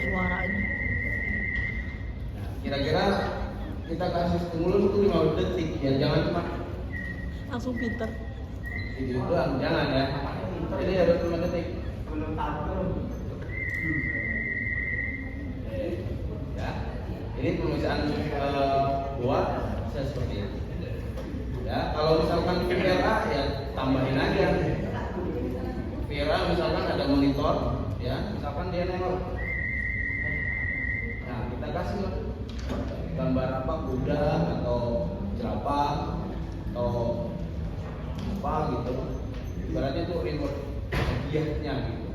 suaranya. Nah, kira-kira kita kasih stimulus itu 5 detik ya, jangan cuma Langsung pinter. video doang, jangan ya. Jadi harus 5 detik. Ya, ini pemeriksaan buah bisa seperti itu. Ya, kalau misalkan VRA ya tambahin aja. VRA misalkan ada monitor, ya, misalkan dia nengok. Nah, kita kasih gambar apa, kuda atau jerapah atau apa gitu. Ibaratnya itu remote hadiahnya gitu.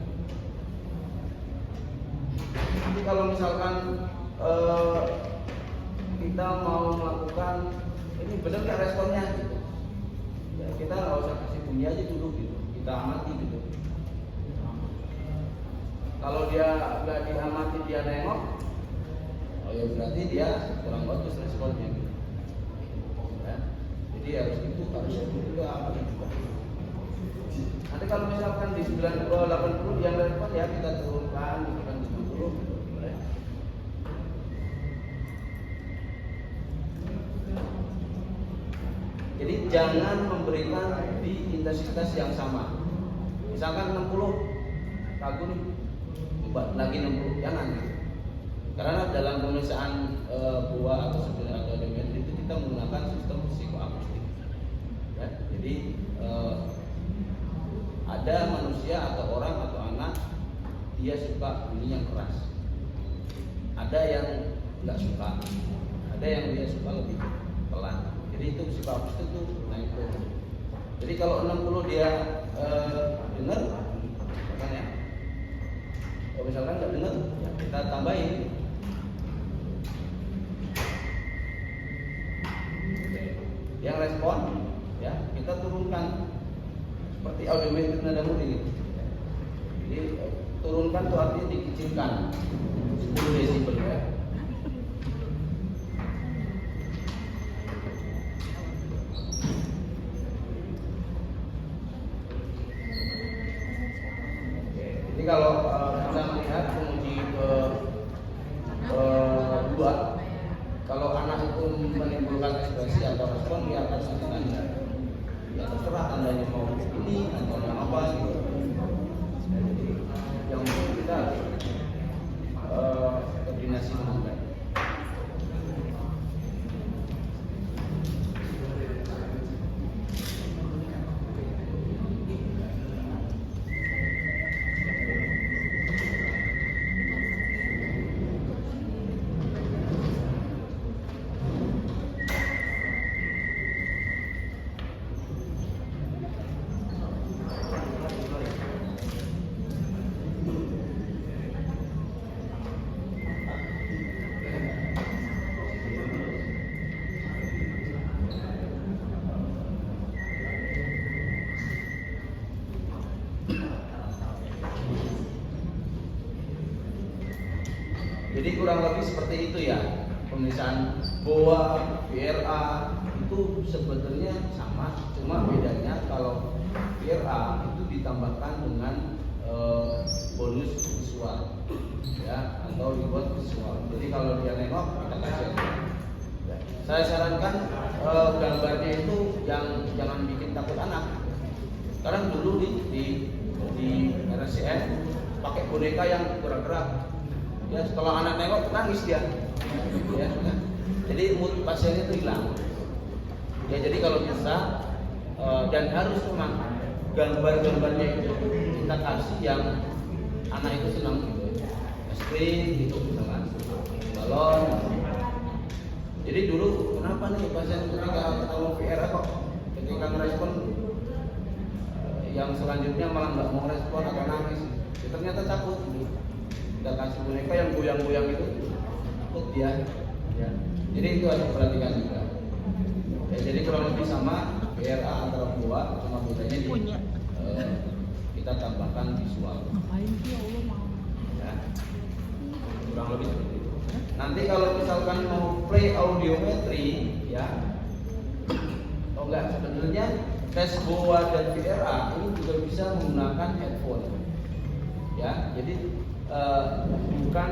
Nanti kalau misalkan kita mau melakukan ini benar nggak responnya gitu, ya kita nggak usah kasih bunyi aja dulu gitu, kita amati gitu. Kalau dia nggak diamati, dia nengok, oh ya berarti dia kurang bagus responnya gitu. Ya, jadi harus itu harus juga amati juga. Nanti kalau misalkan di 90-80 dia nggak respon, ya kita turunkan gitu kan 70 boleh. Jadi jangan memberikan di intensitas yang sama. Misalkan 60 kagum lagi 60, jangan gitu. Karena dalam pemeriksaan buah atau sebenarnya atau audiometri itu kita menggunakan sistem psikoakustik. Ya, jadi ada manusia atau orang atau anak dia suka bunyi yang keras. Ada yang nggak suka. Ada yang dia suka lebih pelan. Jadi itu psikoakustik itu naik turun. Jadi kalau 60 dia dengar, makanya kalau misalkan nggak dengar, ya kita tambahin. Yang respon, ya kita turunkan seperti audiometri nada murni gitu. Jadi turunkan itu artinya dikecilkan 10 desibel ya. Jadi kalau kita melihat penguji kedua, kalau anak itu menimbulkan ekspresi atau respon, dia akan kasih tanda. Ya terserah tandanya mau ini atau yang apa gitu. Jadi yang penting kita koordinasi dengan baik. Jadi kurang lebih seperti itu ya, pemeriksaan BOA, VRA itu sebetulnya sama, cuma bedanya kalau VRA itu ditambahkan dengan bonus visual, ya, atau reward visual. Jadi kalau dia nengok kita kasih. Ya. Saya sarankan gambarnya itu yang jangan bikin takut anak. Sekarang dulu di RSCM pakai boneka yang gerak-gerak. Ya, setelah anak nengok nangis dia. Ya, kan? Jadi mood pasiennya itu hilang. Ya, jadi kalau bisa dan harus memang gambar-gambarnya itu kita kasih yang anak itu senang gitu. Es krim gitu misalkan, balon. Jadi dulu kenapa nih pasien ketika ketemu VR kok ketika merespon yang selanjutnya malah nggak mau respon atau nangis? Ya, ternyata takut. Kita kasih boneka yang goyang-goyang itu takut dia. Ya. Jadi itu harus diperhatikan juga. Ya, jadi kurang lebih sama VRA antara dua, cuma bedanya di kita tambahkan visual. Ngapain sih Allah mau? Ya. Kurang lebih seperti itu. Nanti kalau misalkan mau play audiometri, ya, oh enggak, sebenarnya tes BOA dan VRA ini juga bisa menggunakan headphone. Ya, jadi bukan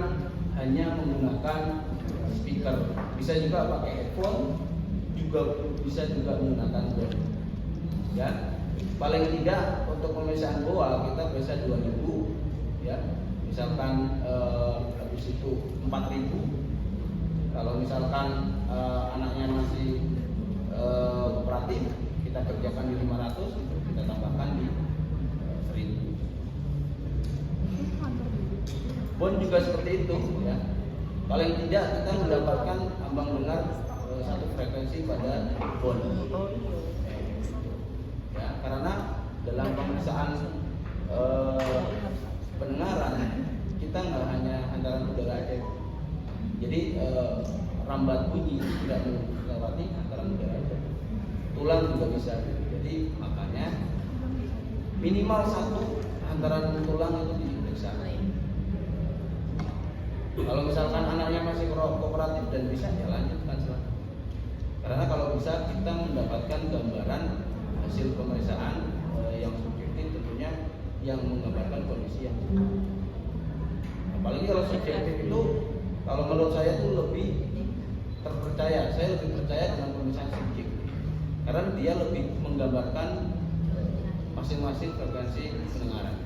hanya menggunakan speaker, bisa juga pakai headphone, juga bisa juga menggunakan band. Ya, paling tidak untuk pemeriksaan BOA kita bisa 2.000, ya. Misalkan habis itu 4.000. Kalau misalkan anaknya masih kooperatif, kita kerjakan di 500, kita tambahkan di 1.000. Bon juga seperti itu, ya. Paling tidak kita mendapatkan ambang dengar satu frekuensi pada bon. Ya, karena dalam pemeriksaan pendengaran kita nggak hanya hantaran udara aja. Jadi rambat bunyi tidak melewati hantaran udara aja. Tulang juga bisa. Jadi makanya minimal satu hantaran tulang itu diperiksa. Kalau misalkan anaknya masih kooperatif dan bisa, ya lanjutkan silahkan. Karena kalau bisa kita mendapatkan gambaran hasil pemeriksaan yang subjektif, tentunya yang menggambarkan kondisi yang apalagi kalau subjektif itu, kalau menurut saya itu lebih terpercaya. Saya lebih percaya dengan pemeriksaan subjektif karena dia lebih menggambarkan masing-masing frekuensi pendengaran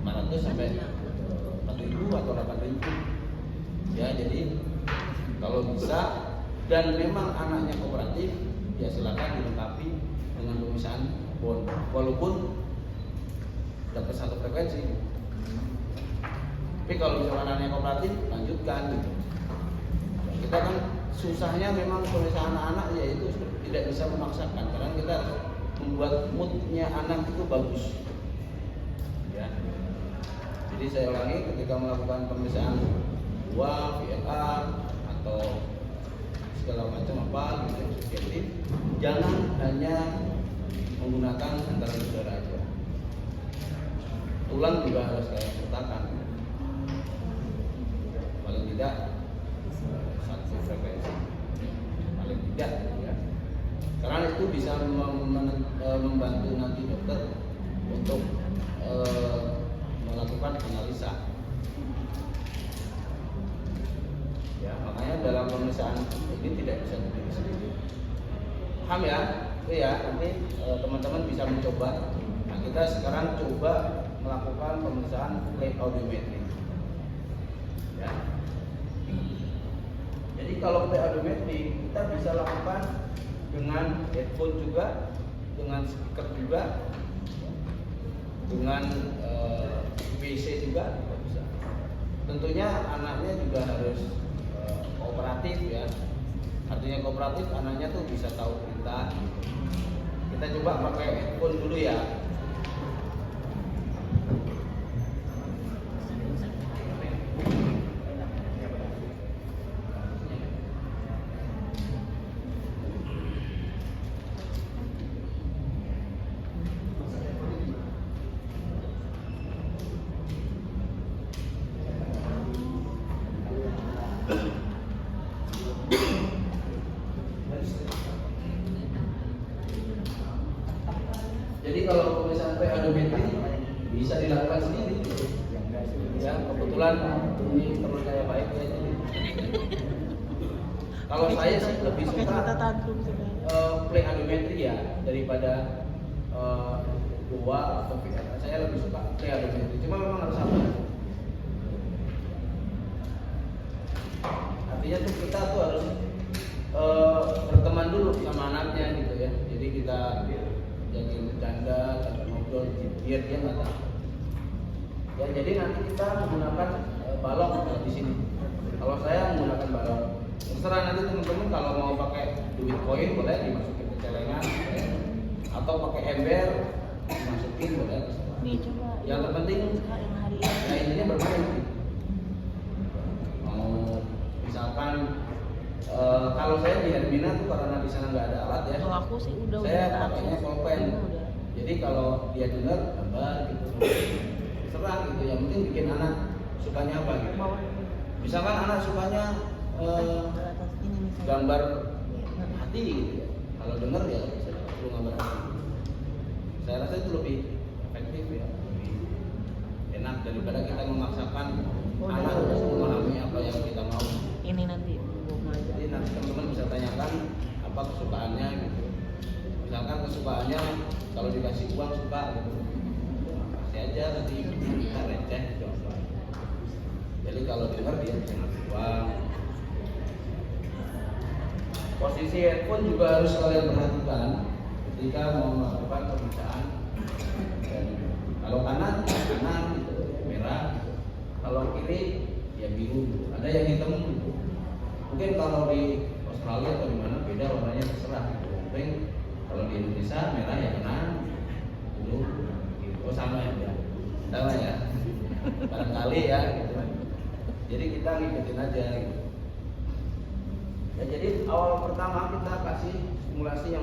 500 sampai 4.000 atau 8.000. Ya, jadi kalau bisa dan memang anaknya kooperatif, ya silakan dilengkapi dengan pemeriksaan bon, walaupun dapat satu frekuensi. Tapi kalau misalkan anaknya kooperatif, lanjutkan gitu. Kita kan susahnya memang pemeriksaan anak-anak, yaitu tidak bisa memaksakan karena kita harus membuat moodnya anak itu bagus. Ya. Jadi saya ulangi, ketika melakukan pemeriksaan BOA, VLA atau segala macam apa gitu yang subjektif, jangan hanya menggunakan hantaran udara aja. Tulang juga harus kayak sertakan. Paling tidak satu frekuensi, paling tidak, ya. Karena itu bisa membantu nanti dokter untuk melakukan analisa. Ya, makanya dalam pemeriksaan ini tidak bisa berdiri sendiri. Paham ya? Itu ya, nanti teman-teman bisa mencoba. Nah, kita sekarang coba melakukan pemeriksaan play audiometri. Ya. Jadi kalau play audiometri kita bisa lakukan dengan headphone juga, dengan speaker juga, dengan PC juga bisa. Tentunya anaknya juga harus kooperatif, ya. Artinya kooperatif, anaknya tuh bisa tahu perintah. Kita coba pakai headphone dulu ya. Jadi kalau pemeriksaan audiometri bisa dilakukan sendiri. Ya, kebetulan ini perlu saya baik ya. Kalau saya sih lebih suka play audiometri ya daripada BOA atau VLA. Saya lebih suka play audiometri. Cuma memang harus sabar. Artinya tuh kita tuh harus berteman dulu sama anaknya gitu ya. Jadi kita jadi bercanda, ngobrol, biar dia nggak tahu. Ya, jadi nanti kita menggunakan balok di sini. Kalau saya menggunakan balok, terserah nanti teman-teman kalau mau pakai duit koin boleh dimasukin ke celengan, ya. Atau pakai ember dimasukin boleh. Nih coba. Yang terpenting, ya intinya bermain. Mau misalkan kalau saya di Hermina tuh karena di sana nggak ada alat ya. Kalau aku sih udah Pakainya pulpen. Jadi kalau dia dengar gambar gitu, serang gitu. Yang penting bikin anak sukanya apa gitu. Misalkan anak sukanya gambar hati gitu ya. Kalau dengar ya perlu gambar hati. Saya rasa itu lebih efektif ya, lebih enak daripada kita memaksakan kesukaannya gitu. Misalkan kesukaannya kalau dikasih uang suka gitu, kasih aja, nanti kita receh gitu. Jadi kalau dengar dia jangan uang. Posisi handphone juga harus kalian perhatikan ketika mau melakukan pemeriksaan. Dan kalau kanan gitu, merah. Kalau kiri ya biru. Ada yang hitam gitu. Mungkin kalau di Australia atau di mana beda warnanya, terserah gitu. Mungkin kalau di Indonesia merah ya kanan, biru gitu. Oh sama ya. Sama ya. Barangkali ya gitu. Jadi kita ngikutin aja gitu. Ya, jadi awal pertama kita kasih simulasi yang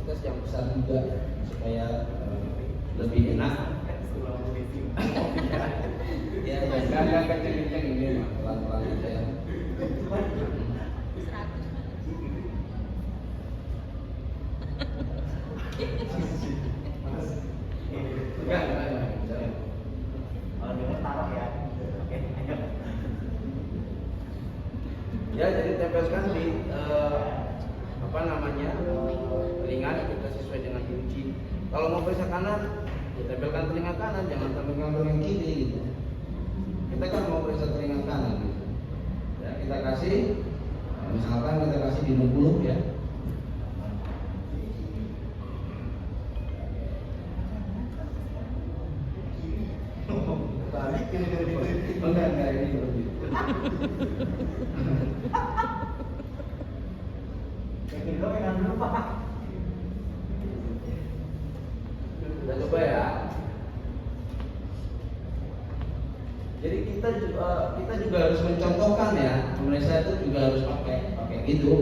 tes yang besar juga supaya lebih enak. Ya, jangan kenceng-kenceng ini, pelan-pelan aja ya. Enggak. Kalau dengar taruh ya. Oke. Ya, jadi tempelkan di telinga kita sesuai dengan kunci. Kalau mau periksa kanan, ya tempelkan telinga kanan, jangan tempelkan telinga kiri gitu. Kita kan mau periksa telinga kanan gitu. Ya, kita kasih misalkan kita kasih di 60 ya. Balik enggak ini lebih. Kita coba ya. Jadi kita juga harus mencontohkan ya. Pemeriksa itu juga harus pakai gitu.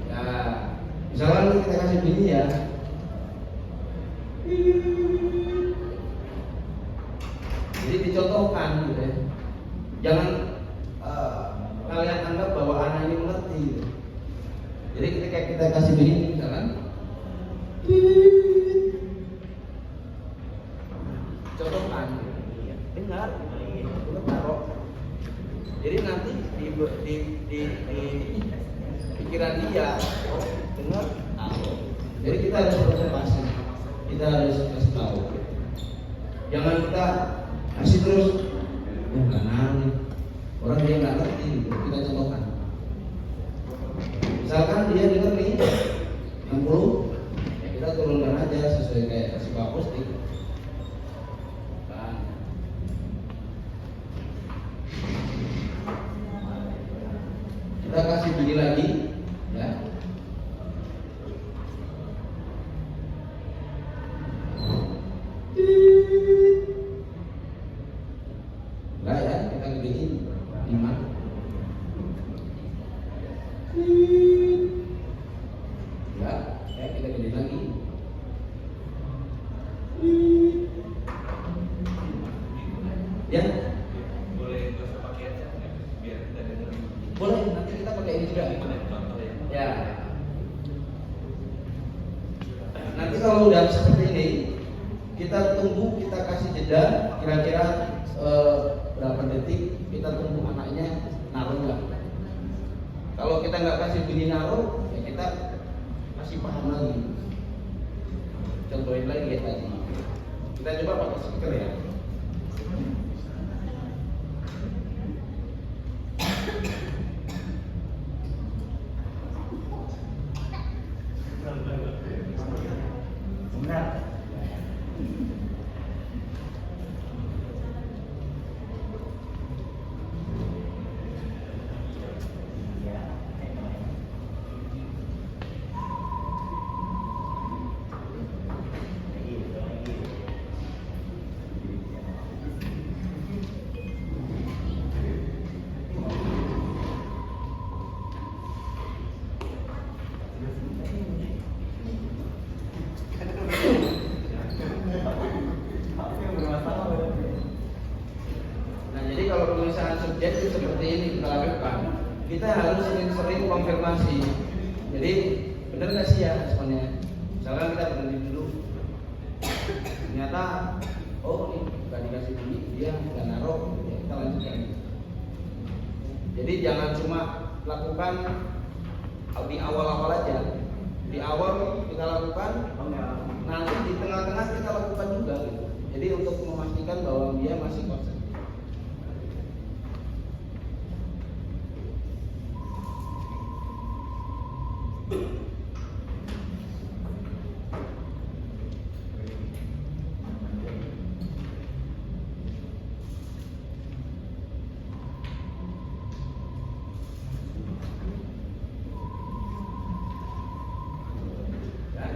Ya, misalnya kita kasih gini ya. Jadi dicontohkan gitu ya. Jangan kalian anggap bahwa anak ini mengerti gitu. Jadi ketika kita kasih begini misalkan contohkan, dengar, taruh. Jadi nanti di pikiran dia, oh dengar, taruh. Jadi kita harus observasi, kita harus kasih tahu. Jangan kita kasih terus, kanan. Orang dia nggak ngerti, kita contohkan. Misalkan dia dengar nih 60, ya kita turunkan aja sesuai kayak kasih akustik. Kan. Kita kasih bunyi lagi, ya. Enggak ya, kita gedein 5. Ya, kita gedein lagi. Ya. Boleh bahasa pakai aja biar kita dengar. Boleh, nanti kita pakai ini juga. Ya. Nanti kalau udah seperti ini, kita tunggu, kita kasih jeda kira-kira berapa detik, kita tunggu anaknya naruh nggak. Kalau kita nggak kasih bunyi naruh, ya kita kasih paham lagi. Contohin lagi ya tadi. Kita coba pakai speaker ya. Benar. Nah, jadi kalau pemeriksaan subjek itu seperti ini kita lakukan. Kita harus sering-sering konfirmasi. Jadi benar nggak sih ya responnya? Misalkan kita berhenti dulu, ternyata oh ini nggak dikasih bunyi, dia nggak naruh, ya kita lanjutkan. Jadi jangan cuma lakukan di awal-awal aja. Di awal kita lakukan, nanti di tengah-tengah kita lakukan juga gitu. Jadi untuk memastikan bahwa dia masih konsisten.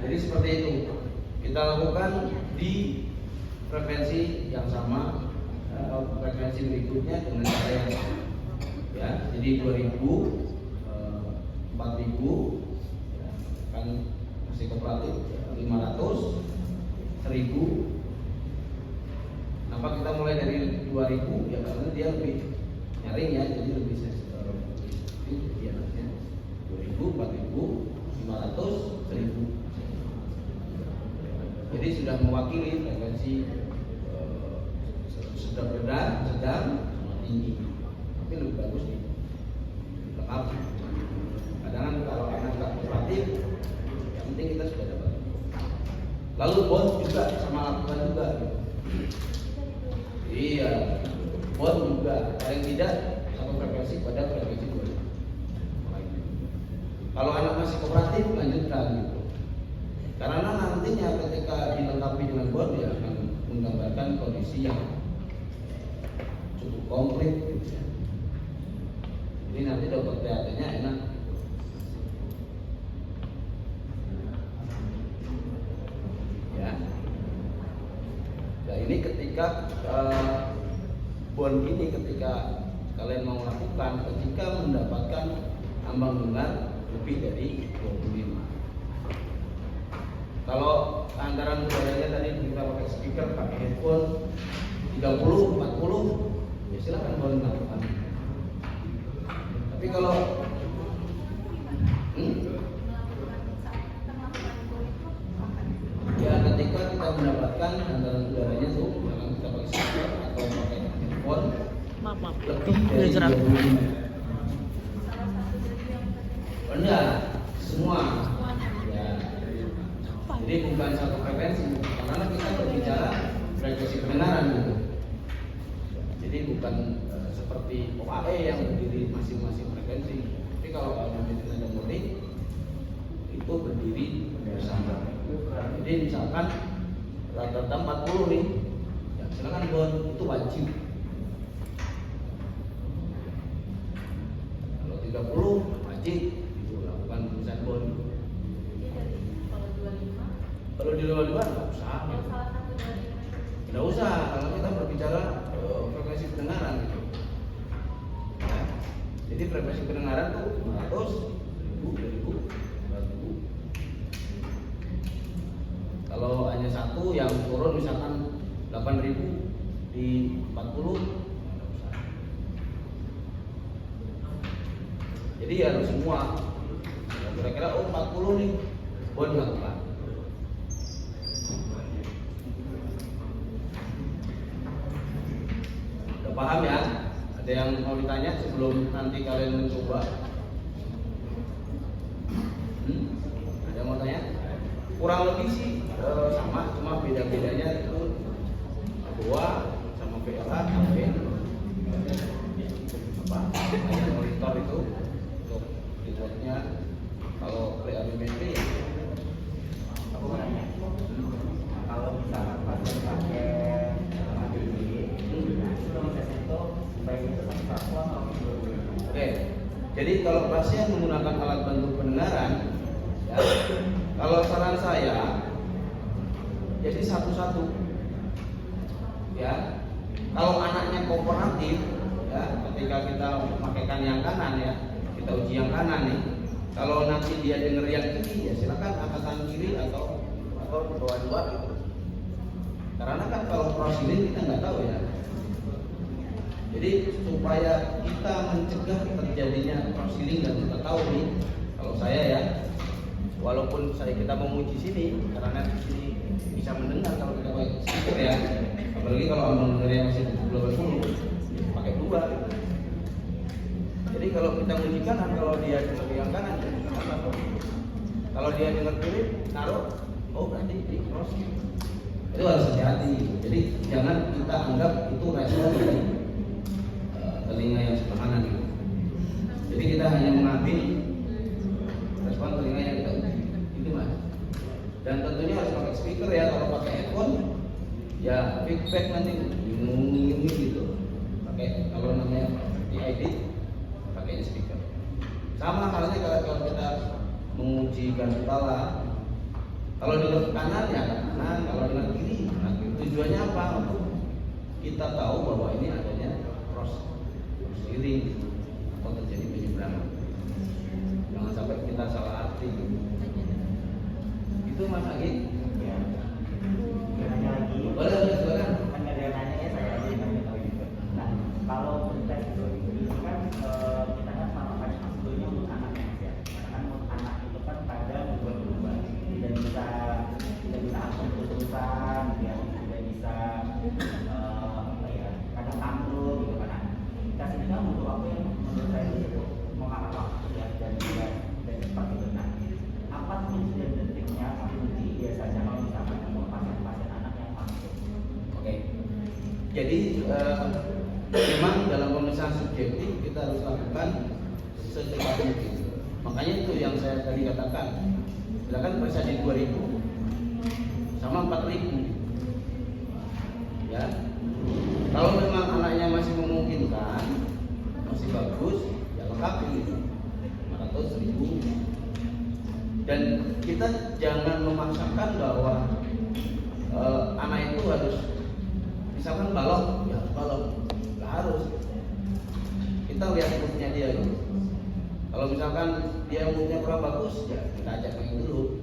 Jadi seperti itu kita lakukan di frekuensi yang sama, frekuensi berikutnya dengan cara yang sama. Ya, jadi 2000, 4000, ya, kan masih kooperatif, 500, 1000. Kenapa kita mulai dari 2000? Ya karena dia lebih nyaring ya, jadi lebih sensitif. Jadi anaknya 2000, 4000, 500, 1000. Jadi sudah mewakili frekuensi sedang rendah, sedang, tinggi. Tapi lebih bagus nih lengkap. Kadang kalau anak nggak kooperatif, yang penting kita sudah dapat. Lalu bond juga sama lakukan juga. Iya, bond juga. Paling tidak satu frekuensi pada frekuensi 2. Kalau anak masih kooperatif, lanjutkan gitu. Karena nantinya ketika dilengkapi dengan bond dia akan menggambarkan kondisi yang cukup komplit gitu ya. Jadi nanti dokter THT-nya enak. Ya. Nah ini ketika bond ini ketika kalian mau lakukan ketika mendapatkan ambang dengar lebih dari 25. Kalau antaran udaranya tadi kita pakai speaker, pakai headphone 30, 40, ya silakan boleh lakukan. Tapi kalau ya ketika kita mendapatkan antaran udaranya tuh jangan kita pakai speaker atau pakai headphone Maaf. lebih dari 25. Enggak, semua. Jadi bukan satu frekuensi, karena kita berbicara frekuensi kebenaran gitu. Jadi bukan seperti OAE yang berdiri masing-masing frekuensi. Tapi kalau Alhamdulillah ada murni itu berdiri bersama. Jadi misalkan rata-rata 40 nih, ya silakan bond itu wajib. Kalau 30 wajib itu lakukan tulisan bond. Kalau di luar nggak usah. Nggak usah kalau kita berbicara frekuensi pendengaran gitu. Ya. Jadi frekuensi pendengaran tuh 500, 1000, 2000. Kalau hanya satu yang turun misalkan 8000 di 40, nggak usah. Jadi harus semua. Kira-kira 40 nih, boleh dilakukan. Paham ya? Ada yang mau ditanya sebelum nanti kalian mencoba? Ada yang mau tanya? Kurang lebih sih sama, cuma beda-bedanya itu gua sama PLA sampai apa? Yang monitor itu untuk remote-nya. Kalau pre-alimentary ya apa namanya? Kalau misalkan pakai Oke, jadi kalau pasien menggunakan alat bantu pendengaran, ya, kalau saran saya, jadi satu-satu, ya. Kalau anaknya kooperatif, ya, ketika kita memakaikan yang kanan, ya, kita uji yang kanan nih. Kalau nanti dia dengar yang kiri, ya silakan angkatan kiri atau dua gitu. Karena kan kalau prosilin kita nggak tahu ya. Jadi supaya kita mencegah terjadinya cross-healing dan kita tahu nih, kalau saya ya, walaupun kita memuji sini, karena di sini bisa mendengar kalau kita pakai speaker ya, apalagi kalau abang dengarnya masih 70-80, pakai dua. Gitu. Jadi kalau kita uji kanan, kalau dia dengar yang kanan, ya apa? Kalau dia dengar kiri, taruh, oh berarti di cross. Itu harus hati-hati. Jadi jangan kita anggap itu respon dari telinga yang sebelah kanan. Jadi kita hanya mengambil respon telinga yang kita uji. Itu mas. Dan tentunya harus pakai speaker ya. Kalau pakai headphone, ya feedback nanti ngomong gitu. Pakai kalau namanya diedit, pakai speaker. Sama halnya kalau kita menguji ganti kepala. Kalau dengan kanan ya kanan, kalau dengan kiri, nah tujuannya apa? Untuk kita tahu bahwa ini adanya cross steering atau terjadi penyeberangan. Jangan sampai kita salah arti. Itu Mas Agi. Ya. Nanya lagi. Boleh silakan. Kan nggak ada nanya ya saya aja yang tahu juga. Nah, kalau tes itu kan kita kan melakukan sebetulnya untuk anak ya. Karena untuk anak itu kan kadang berubah tidak bisa langsung terus-terusan, tidak bisa apa ya, kadang tangguh gitu kan. Tes ini kan butuh waktu yang menurut saya itu memakan waktu ya dan cepat gitu. Nah, apa tips dan triknya uji biasanya kalau misalkan untuk pasien-pasien anak yang masuk? Oke. Jadi memang dalam pemeriksaan subjektif kita harus lakukan secepat mungkin. Makanya itu yang saya tadi katakan. Silakan periksa di 2000 sama 4000. Ya. Kalau memang anaknya masih memungkinkan, masih bagus, ya lengkapi 500, 1000. Dan kita jangan memaksakan bahwa anak itu harus misalkan balok, ya balok, nggak harus. Kita lihat moodnya dia dulu. Kalau misalkan dia moodnya kurang bagus, ya kita ajak main dulu.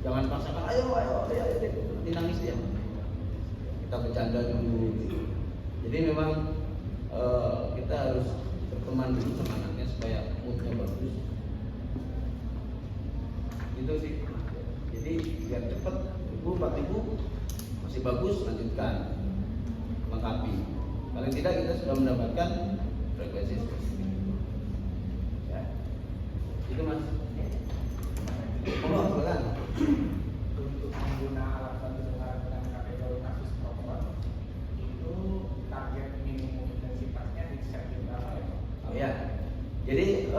Jangan paksakan, ayo, nanti nangis dia. Kita bercanda dulu. Jadi memang kita harus berteman dulu sama anaknya supaya moodnya bagus. Itu sih. Jadi biar cepat, 4000 masih bagus, lanjutkan, lengkapi. Paling tidak kita sudah mendapatkan frekuensi spesifik. Ya. Itu mas. Silakan. Untuk pengguna alat bantu dengar dengan kategori kasus perempuan itu target minimum intensitasnya di set berapa ya? Oh ya. Jadi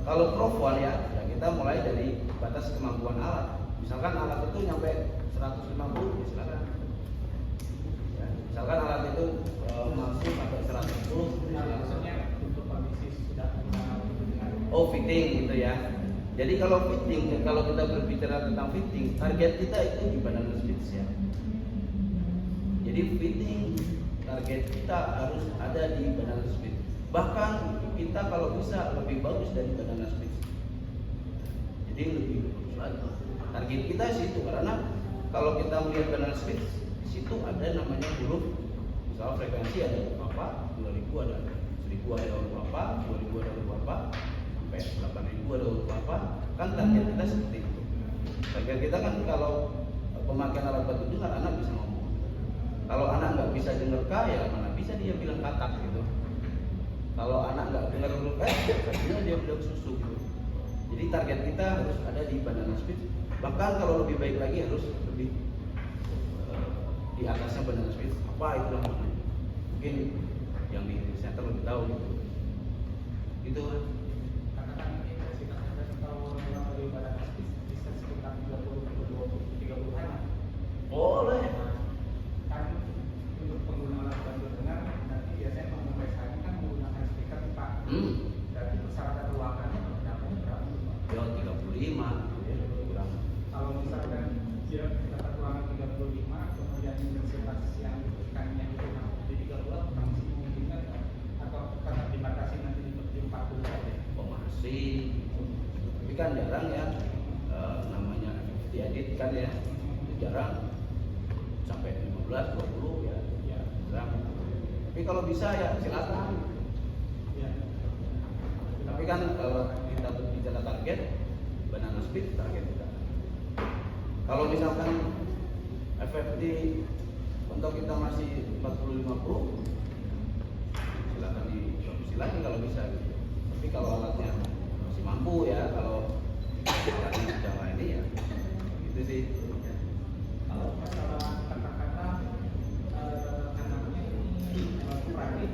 kalau profil ya kita mulai dari batas kemampuan alat. Misalkan alat itu nyampe 150, ya silakan. Ya, misalkan alat itu masuk sampai 110, Nah, maksudnya untuk kondisi sudah menggunakan dengan fitting gitu ya. Jadi kalau fitting, kalau kita berbicara tentang fitting, target kita itu di banana splits ya. Jadi fitting target kita harus ada di banana split. Bahkan kita kalau bisa lebih bagus dari banana split. Jadi lebih bagus lagi. Target kita situ karena kalau kita melihat banana split, situ ada namanya huruf. Misalnya frekuensi ada berapa, 2000 ada 1000 ada berapa, 2000 ada berapa, sampai 8000 ada berapa. Kan target kita seperti itu. Target kita kan kalau pemakaian alat bantu dengar anak bisa ngomong. Kalau anak nggak bisa dengar K, ya mana bisa dia bilang katak gitu. Kalau anak nggak dengar huruf S, biasanya dia bilang susu gitu. Jadi target kita harus ada di banana split. Bahkan kalau lebih baik lagi harus lebih di atasnya banana split. Apa itu namanya? Mungkin yang di center lebih tahu gitu. Gitu kan? katakan intensitasnya dari kalau dari badan bisa sekitar 30 hari. Boleh. Kan untuk pengguna alat bantu dengar nanti biasanya pemeriksaan kan menggunakan speaker Pak. Dan persyaratan ruangannya berapa? Ya 35 kurang. Kalau misalkan dia dapat ruangan 35, kemudian intensitas yang dibutuhkannya itu di 30, masih memungkinkan atau tetap dibatasi nanti di 40 saja? Oh masih. Tapi kan jarang ya namanya diedit kan ya. Itu jarang sampai 15, 20 ya jarang. Tapi kalau bisa ya silakan. Ya. Tapi kan kalau kita berbicara target, banana speed target kita. Kalau misalkan FFT untuk kita masih 40-50, silakan direvisi lagi kalau bisa. Tapi kalau kali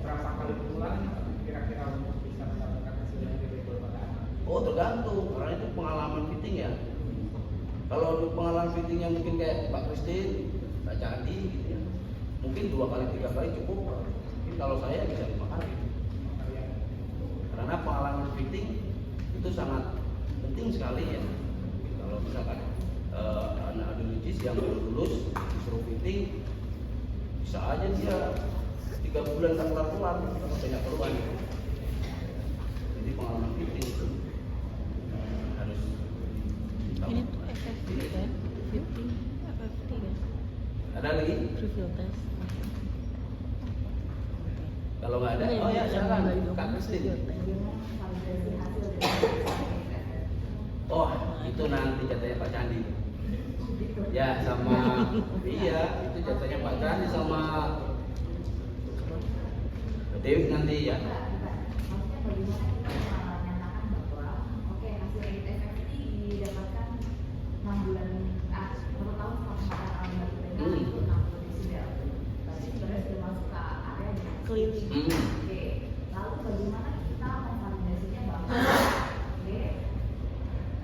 berapa kali pulang kira-kira untuk bisa mendapatkan hasil yang lebih baik pada anak? Oh tergantung, karena itu pengalaman fitting ya. Kalau untuk pengalaman fittingnya mungkin kayak Pak Kristin, Pak Candi gitu ya, mungkin 2 kali 3 kali cukup. Tapi kalau saya bisa 5 kali. Karena pengalaman fitting itu sangat penting sekali ya. Kalau misalkan anak audiologis yang baru lulus disuruh fitting, bisa aja dia 3 bulan tak keluar sama banyak keluhan. Jadi pengalaman fitting itu harus Ini tuh FFT kan? Fitting FFT kan? ada lagi. Trivial test. Kalau nggak ada, oh ya silakan Kak Kristin. Oh itu nanti jatahnya Pak Candi. Ya sama iya itu jatahnya Pak Candi sama Dewi nanti ya. Keliling. Oke, lalu bagaimana kita memvalidasinya bahwa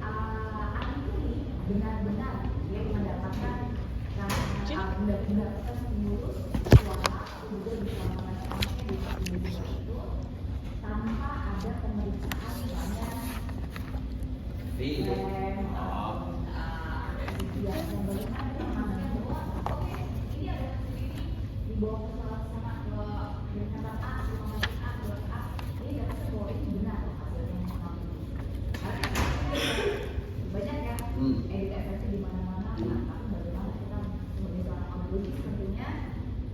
anak ini benar-benar dia mendapatkan mendapatkan stimulus suara juga bisa menghasilkan itu tanpa ada pemeriksaan misalnya Iya. yang bagaimana kita mengatakan bahwa oke ini ada dibawa ke salah ke kata A, informasi A, ke A, ini dapatnya bahwa ini benar hasilnya yang banyak ya edit efeknya di mana-mana. Nah, bagaimana kita sebagai seorang audiologis tentunya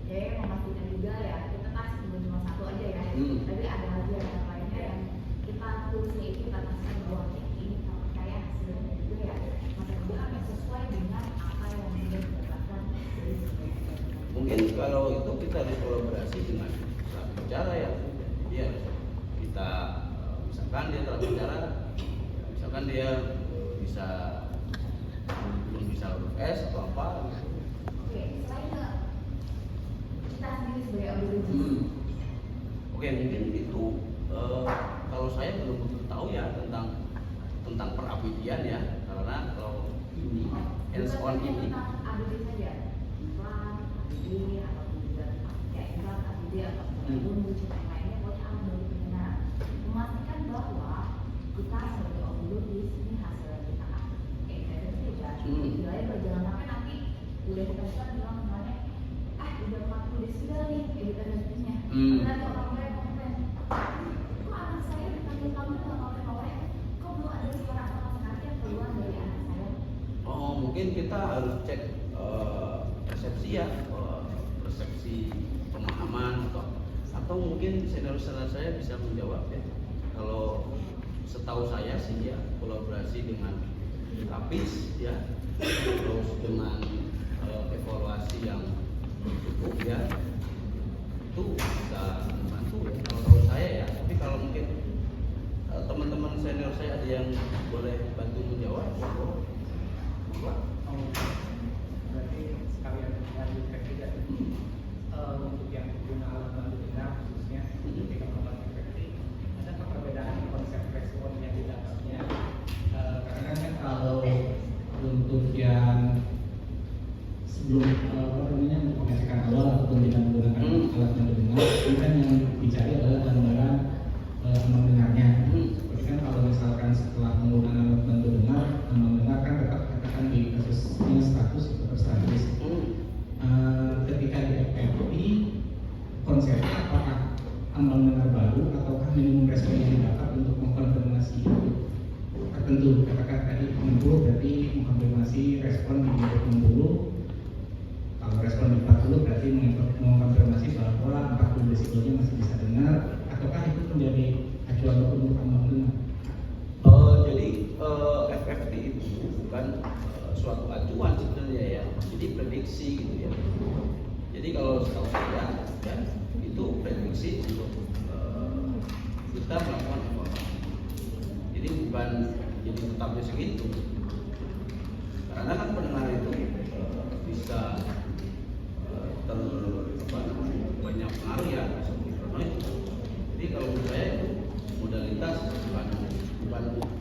ya memastikan juga ya kita kan cuma satu aja ya, tapi ada lagi yang lainnya yang kita tulisnya itu kita kasih bahwa ini kita percaya hasilnya juga ya masa juga akan sesuai dengan apa yang dia dapatkan dari Mungkin kalau itu kita harus kolaborasi dengan telah bicara ya. Iya, kita misalkan dia telah bicara, misalkan dia bisa belum bisa huruf S atau apa. Oke, selain kita sendiri sebagai audiologis. Oke, mungkin itu kalau saya belum begitu tahu ya tentang perabidian ya, karena kalau ini hands on ini. Audiologis saja, iklan, ABD ataupun juga ya iklan, ABD ataupun wujud yang lainnya, pokoknya alat dari pendengar. Memastikan bahwa kita sebagai audiologis ini hasil yang kita edit juga. Tidak berjalan sampai nanti udah kita bisa bilang semuanya, udah 40 desibel nih edit-editnya. Nanti orang mulai komplain, kok anak saya dipanggil-panggil sama oleh kok belum ada suara sama sekali yang keluar dari anak saya. Oh, mungkin kita harus cek persepsi ya, persepsi pemahaman atau mungkin senior-senior saya bisa menjawab ya. Kalau setahu saya sih ya kolaborasi dengan Kapis ya, terus dengan evaluasi yang cukup ya, itu bisa membantu ya. Kalau tahu saya ya, tapi kalau mungkin teman-teman senior saya ada yang boleh bantu menjawab, monggo. Berarti sekalian lanjutkan juga untuk yang pengguna alat bantu dengar khususnya ketika melakukan efektif, ada perbedaan konsep respon yang didapatnya? Karena kan kalau untuk yang sebelum pengecekan awal ataupun tidak menggunakan alat bantu dengar, ini kan yang dicari adalah gambaran mendengarnya. Tapi kan kalau misalkan setelah menggunakan alat bantu dengar, mendengar kan tetap katakan di kasusnya status tetap status. Ketika di FFP konsepnya apakah ambang dengar baru ataukah minimum respon yang didapat untuk mengkonfirmasi tertentu, katakan tadi 60 berarti mengkonfirmasi respon di 60, kalau respon di 40 berarti mengkonfirmasi bahwa 40 desibelnya masih bisa dengar, ataukah itu menjadi acuan untuk ambang dengar? Jadi FFT itu bukan suatu acuan sebenarnya ya, jadi prediksi gitu ya. Jadi kalau setahu saya ya, itu prediksi untuk kita melakukan evaluasi. Jadi bukan jadi tetapnya segitu. Karena kan pendengar itu bisa banyak menurut saya itu modalitas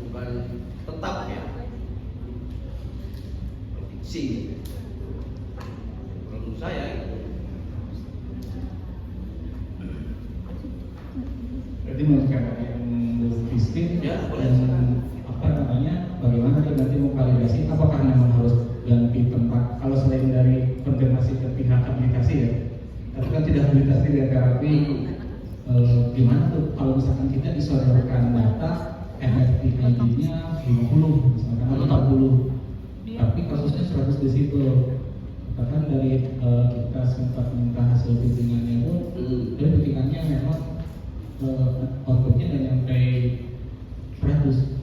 bukan tetap ya, prediksi. Kalau menurut saya itu. Berarti menurut yang logistik Ya, boleh. apa namanya, bagaimana dia nanti mau validasi, apakah memang harus ganti tempat, kalau selain dari konfirmasi ke pihak aplikasi ya, tapi kan tidak habilitas tidak terapi, gimana tuh kalau misalkan kita disodorkan data NFT ID-nya 50 misalkan atau 40, tapi kasusnya 100 di situ, bahkan dari kita sempat minta hasil bimbingannya pun, dari bimbingannya memang outputnya dan nyampe 100.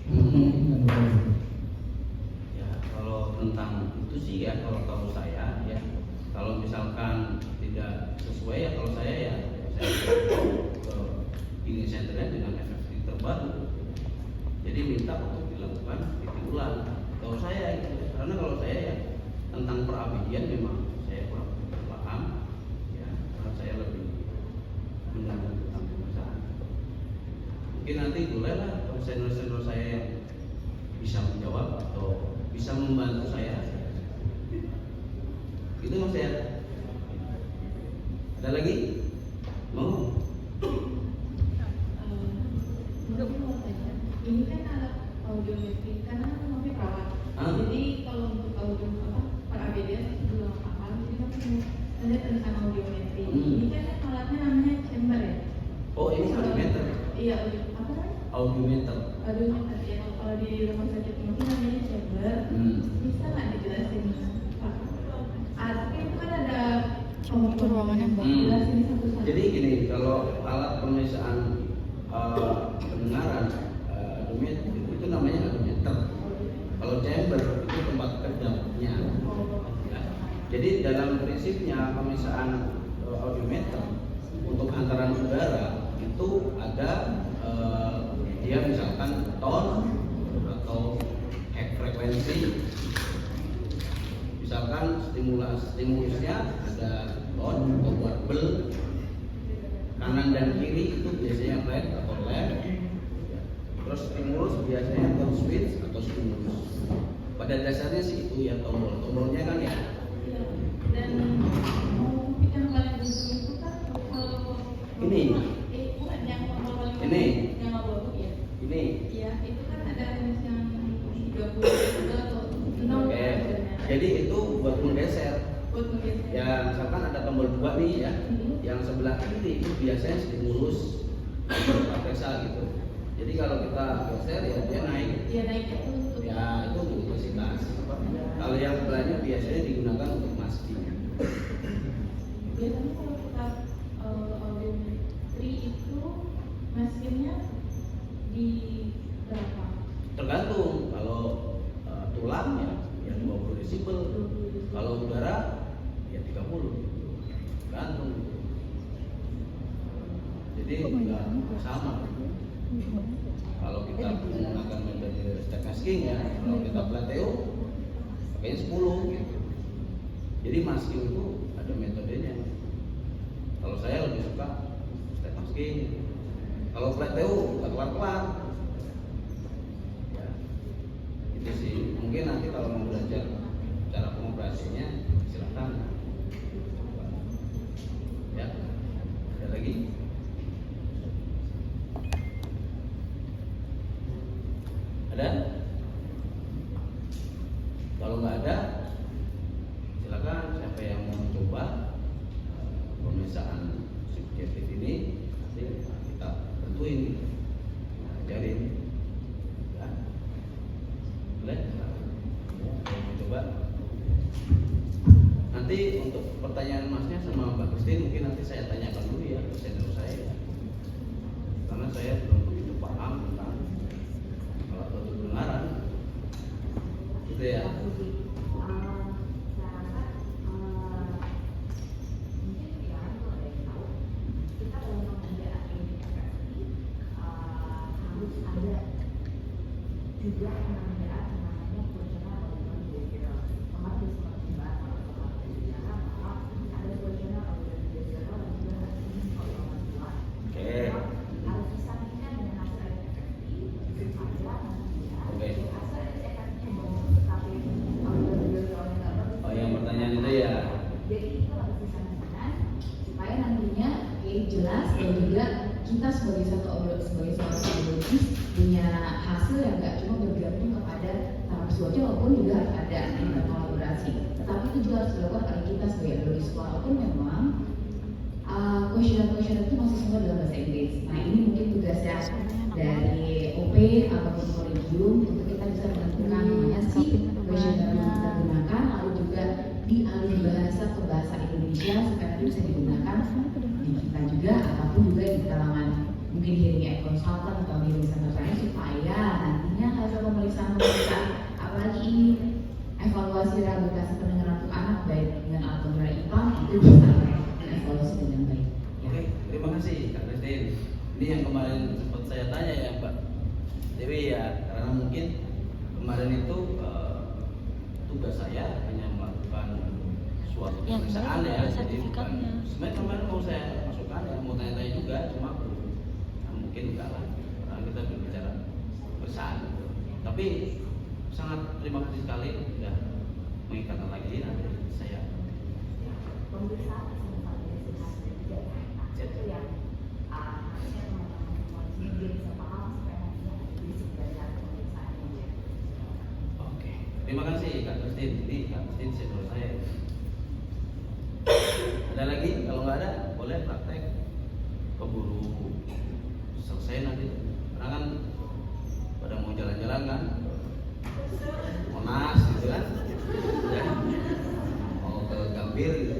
Mungkin kan begitu. Ya, kalau tentang itu sih ya, kalau tahu saya ya, kalau misalkan tidak sesuai ya, kalau saya ya saya ke ini senternya dengan NFT terbaru. Jadi minta untuk dilakukan titik ulang. Kalau saya itu, karena kalau saya ya tentang perabdian memang saya kurang paham ya, karena saya lebih mengenal tentang perusahaan. Mungkin nanti bolehlah kalau senior saya yang bisa menjawab atau bisa membantu saya. Itu Mas ya. Ada lagi? Mau? Untuk mau tanya, ini kan alat audiometri karena kan kami perawat. Ah. Jadi kalau untuk audio apa para ABDS belum paham, jadi kami mau tanya tentang audiometri. Ini kan alatnya namanya chamber ya. Oh, ini audiometer. Iya, apa namanya? Audiometer. Audiometer ya. Kalau di rumah sakit mungkin namanya chamber. Bisa nggak dijelasin Pak? Artinya itu kan ada ruangan yang jelasin satu-satu. Jadi gini, kalau alat pemeriksaan pendengaran audiometer itu namanya audiometer. Kalau chamber itu tempat kedapnya. Ya. Jadi dalam prinsipnya pemeriksaan audiometer untuk hantaran udara itu ada dia misalkan tone atau frekuensi. Misalkan stimulusnya ada tone atau warble, kanan dan kiri itu biasanya right atau left. Terus stimulus biasanya tone switch atau stimulus. Pada dasarnya sih itu ya tombolnya kan ya. Dan mungkin yang paling penting itu kan kalau Ini. bukan yang paling Ini. yang baru ya. Ini. Iya, itu kan ada jenis yang 30 atau 0. Oke. Jadi itu buat menggeser. Buat menggeser. Ya misalkan ada tombol 2 nih ya, yang sebelah kiri itu biasanya stimulus apesa gitu. Jadi kalau kita geser ya dia naik. Iya, naiknya itu untuk Ya itu untuk intensitas. Kalau yang sebelahnya biasanya digunakan untuk masking. biasanya kalau kita audiometri itu maskernya di berapa? Tergantung. Kalau tulang ya 20 desibel. Kalau udara ya 30. Tergantung. Jadi nggak sama. Kalau kita menggunakan metode step masking ya, kalau kita plateo pakainya 10 gitu. Jadi masking itu ada metodenya. Kalau saya lebih suka step masking. Kalau plateo nggak kelar-kelar. Ya, itu sih. Mungkin nanti kalau mau belajar cara pengoperasiannya silakan. Ya, ada lagi? Ada? Kalau nggak ada, silakan siapa yang mau mencoba pemeriksaan subjektif ini, nanti kita tentuin, ajarin, ya. Boleh? Mau mencoba? Nanti untuk pertanyaan masnya sama Mbak Christine mungkin nanti saya tanyakan dulu ya ke senior saya, karena saya belum begitu paham tentang alat pendengaran, gitu ya. Juga penandaan namanya fungsional audio-visual. Kemarin sempat dibahas soal bicara bahwa ada fungsional audio-visual dan juga audio-visual. Oke. jelas, dan juga kita sebagai seorang biologis punya hasil yang nggak cuma bergantung kepada taraf psikologi, walaupun juga harus ada kolaborasi. Tetapi itu juga harus dilakukan oleh kita sebagai biologis, walaupun memang question itu masih semua dalam bahasa Inggris. Nah ini mungkin tugasnya dari OP ataupun kolegium untuk kita bisa menentukan mana sih question yang kita gunakan, lalu juga dialih bahasa ke bahasa Indonesia supaya nanti bisa digunakan di kita juga ataupun juga di kalangan mungkin hearing aid consultant atau hearing center lain, supaya nantinya hasil pemeriksaan apalagi ini evaluasi rehabilitasi pendengaran untuk anak baik dengan alat penggerak IPA itu bisa evaluasi dengan baik. Oke, terima kasih Kak Christine. Ini yang kemarin sempat saya tanya ya Mbak Dewi ya, karena mungkin kemarin itu tugas saya hanya melakukan suatu pemeriksaan ya, jadi bukan sebenarnya kemarin mau saya masukkan ya, mau tanya-tanya juga, cuma mungkin enggak lah, karena kita berbicara bersama. Tapi sangat terima kasih sekali sudah mengikatkan lagi nanti saya. Pemeriksaan hasil tidak itu yang harusnya teman-teman polisi dia bisa paham supaya nantinya ada basic dari pemeriksaan ini. Oke, terima kasih Kak Christine. Ini Kak Christine senior saya. Ada lagi? Kalau nggak ada, boleh praktek. Keburu selesai nanti. Karena kan pada mau jalan-jalan kan, Monas gitu kan, ya. Mau ke Gambir gitu.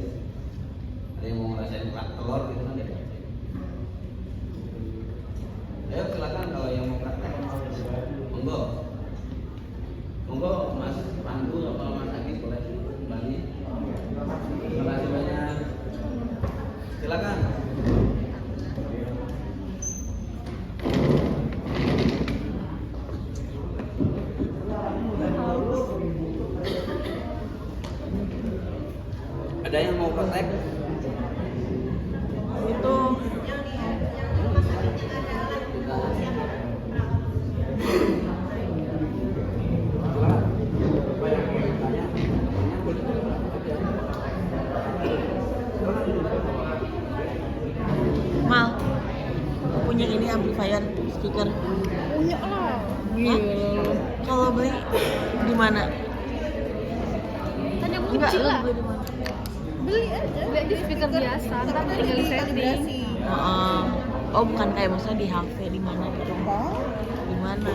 Ada yang mau ngerasain kerak telur gitu kan, ya. Ayo silakan kalau yang mau praktek. Monggo. Monggo Mas Pandu atau Mas Agis boleh kembali. Terima kasih banyak. Silakan. Ada yang mau praktek? Itu Mal punya ini amplifier speaker. Punya lah. Hah? Kalau beli di mana? Kan yang Enggak, kecil lu lah. beli di mana? Beli aja speaker biasa, ntar tinggal setting. Oh bukan kayak misalnya di HP di mana gitu? Di mana?